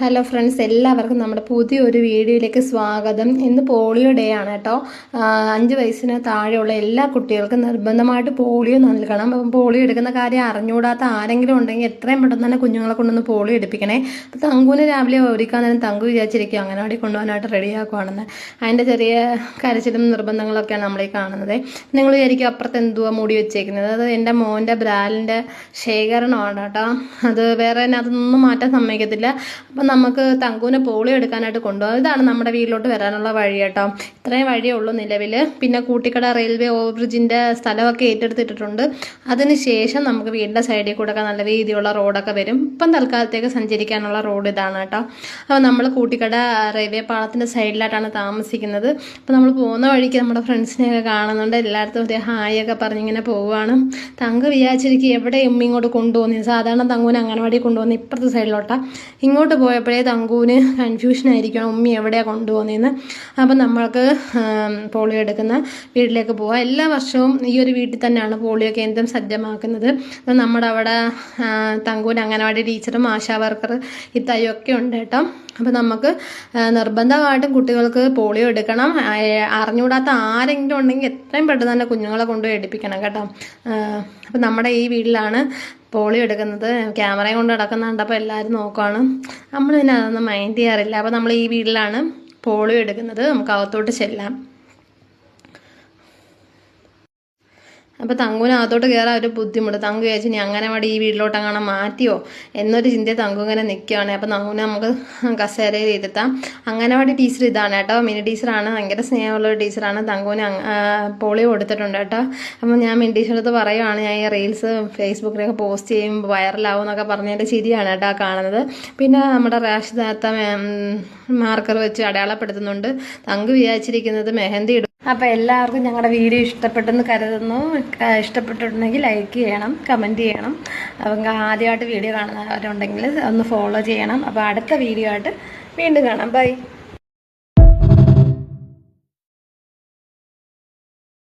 Hello friends, എല്ലാവർക്കും നമ്മുടെ പുതിയൊരു വീഡിയോയിലേക്ക് സ്വാഗതം. ഇന്ന് പോളിയോ ഡേ ആണ് കേട്ടോ. 5 വയസ്സിന് താഴെയുള്ള എല്ലാ കുട്ടികൾക്കും നിർബന്ധമായിട്ട് പോളിയോ നൽകണം. അപ്പം പോളിയോ എടുക്കുന്ന കാര്യം അറിഞ്ഞുകൂടാത്ത ആരെങ്കിലും ഉണ്ടെങ്കിൽ എത്രയും പെട്ടെന്ന് തന്നെ കുഞ്ഞുങ്ങളെ കൊണ്ടൊന്ന് പോളിയോ എടുപ്പിക്കണേ. അപ്പം തങ്കുവിന് രാവിലെ ഒരുക്കാൻ നേരം തങ്കു വിചാരിച്ചിരിക്കും അങ്ങനവാടി കൊണ്ടുപോകാനായിട്ട് റെഡിയാക്കുവാണെന്ന്. അതിൻ്റെ ചെറിയ കരച്ചിലും നിർബന്ധങ്ങളൊക്കെയാണ് നമ്മളീ കാണുന്നത്. നിങ്ങൾ വിചാരിക്കും അപ്പുറത്ത് എന്തുവാ മൂടി വെച്ചേക്കുന്നത്. അത് എൻ്റെ മോൻ്റെ ബ്രാലിൻ്റെ ശേഖരണമാണ് കേട്ടോ. അത് വേറെ അതൊന്നും മാറ്റാൻ സമ്മതിക്കത്തില്ല. അപ്പം നമുക്ക് തങ്കുവിനെ പോളിയോ എടുക്കാനായിട്ട് കൊണ്ടുപോകാം. ഇതാണ് നമ്മുടെ വീട്ടിലോട്ട് വരാനുള്ള വഴി കേട്ടോ. ഇത്രയും വഴിയേ ഉള്ളൂ നിലവിൽ. പിന്നെ കൂട്ടിക്കട റെയിൽവേ ഓവർബ്രിഡ്ജിൻ്റെ സ്ഥലമൊക്കെ ഏറ്റെടുത്തിട്ടുണ്ട്. അതിനുശേഷം നമുക്ക് വീടിൻ്റെ സൈഡിൽ കൂടെ ഒക്കെ നല്ല രീതിയിലുള്ള റോഡൊക്കെ വരും. ഇപ്പം തൽക്കാലത്തേക്ക് സഞ്ചരിക്കാനുള്ള റോഡ് ഇതാണ് കേട്ടോ. അപ്പോൾ നമ്മൾ കൂട്ടിക്കട റെയിൽവേ പാളത്തിൻ്റെ സൈഡിലായിട്ടാണ് താമസിക്കുന്നത്. അപ്പോൾ നമ്മൾ പോകുന്ന വഴിക്ക് നമ്മുടെ ഫ്രണ്ട്സിനെയൊക്കെ കാണുന്നുണ്ട്. എല്ലായിടത്തും ഹായൊക്കെ പറഞ്ഞിങ്ങനെ പോവുകയാണ്. തങ്ക് വിചാരിച്ചിരിക്കും എവിടെ ഇങ്ങോട്ട് കൊണ്ടുപോകുന്നത്. സാധാരണ തങ്കുവിനെ അംഗനവാടി കൊണ്ടുപോകുന്നത് ഇപ്പുറത്തെ സൈഡിലോട്ടാണ്. ഇങ്ങോട്ട് പോയപ്പോഴേ തങ്കുവിന് കൺഫ്യൂഷൻ ആയിരിക്കണം ഉമ്മി എവിടെയാണ് കൊണ്ടുപോകുന്നതെന്ന്. അപ്പം നമ്മൾക്ക് പോളിയോ എടുക്കുന്ന വീട്ടിലേക്ക് പോവാം. എല്ലാ വർഷവും ഈ ഒരു വീട്ടിൽ തന്നെയാണ് പോളിയോ കേന്ദ്രം സജ്ജമാക്കുന്നത്. അപ്പം നമ്മുടെ അവിടെ തങ്കുവിന് അംഗനവാടി ടീച്ചറും ആശാ വർക്കർ ഇത്തായൊക്കെ ഉണ്ട് കേട്ടോ. അപ്പം നമുക്ക് നിർബന്ധമായിട്ടും കുട്ടികൾക്ക് പോളിയോ എടുക്കണം. അറിഞ്ഞുകൂടാത്ത ആരെങ്കിലും ഉണ്ടെങ്കിൽ എത്രയും പെട്ടെന്ന് തന്നെ കുഞ്ഞുങ്ങളെ കൊണ്ടുപോയി എടുപ്പിക്കണം കേട്ടോ. അപ്പം നമ്മുടെ ഈ വീട്ടിലാണ് പോളിയോ എടുക്കുന്നത്. ക്യാമറയും കൊണ്ട് നടക്കുന്നുണ്ട്. അപ്പോൾ എല്ലാവരും നോക്കുകയാണ്. നമ്മൾ പിന്നെ അതൊന്നും മൈൻഡ് ചെയ്യാറില്ല. അപ്പോൾ നമ്മൾ ഈ വീട്ടിലാണ് പോളിയോ എടുക്കുന്നത്. നമുക്ക് അകത്തോട്ട് ചെല്ലാം. അപ്പോൾ തങ്കുവിനകത്തോട്ട് കയറാൻ ഒരു ബുദ്ധിമുട്ട്. തങ്കു വിചാരിച്ചു ഇനി അംഗനവാടി ഈ വീട്ടിലോട്ട് അങ്ങനെ മാറ്റിയോ എന്നൊരു ചിന്തയിൽ തങ്കു ഇങ്ങനെ നിൽക്കുകയാണ്. അപ്പോൾ തങ്കുവിനെ നമുക്ക് കസേരയിൽ ഇരുത്താം. അംഗനവാടി ടീച്ചർ ഇതാണ് കേട്ടോ. മിനി ടീച്ചറാണ്. ഭയങ്കര സ്നേഹമുള്ളൊരു ടീച്ചറാണ്. തങ്കുവിന് പോളിയോ കൊടുത്തിട്ടുണ്ട് കേട്ടോ. അപ്പോൾ ഞാൻ മിനി ടീച്ചറടുത്ത് പറയുവാണ്, ഞാൻ ഈ റീൽസ് ഫേസ്ബുക്കിലൊക്കെ പോസ്റ്റ് ചെയ്യുമ്പോൾ വൈറലാവും എന്നൊക്കെ പറഞ്ഞതിൻ്റെ ശരിയാണ് കേട്ടോ കാണുന്നത്. പിന്നെ നമ്മുടെ റാഷിദാത്ത മാർക്കർ വെച്ച് അടയാളപ്പെടുത്തുന്നുണ്ട്. തങ്കു വിചാരിച്ചിരിക്കുന്നത് മെഹന്തി ഇടും. അപ്പോൾ എല്ലാവർക്കും ഞങ്ങളുടെ വീഡിയോ ഇഷ്ടപ്പെട്ടെന്ന് കരുതുന്നു. ഇഷ്ടപ്പെട്ടിട്ടുണ്ടെങ്കിൽ ലൈക്ക് ചെയ്യണം, കമൻറ്റ് ചെയ്യണം. അപ്പം ആദ്യമായിട്ട് വീഡിയോ കാണുന്നവരുണ്ടെങ്കിൽ ഒന്ന് ഫോളോ ചെയ്യണം. അപ്പോൾ അടുത്ത വീഡിയോ ആയിട്ട് വീണ്ടും കാണാം. ബൈ.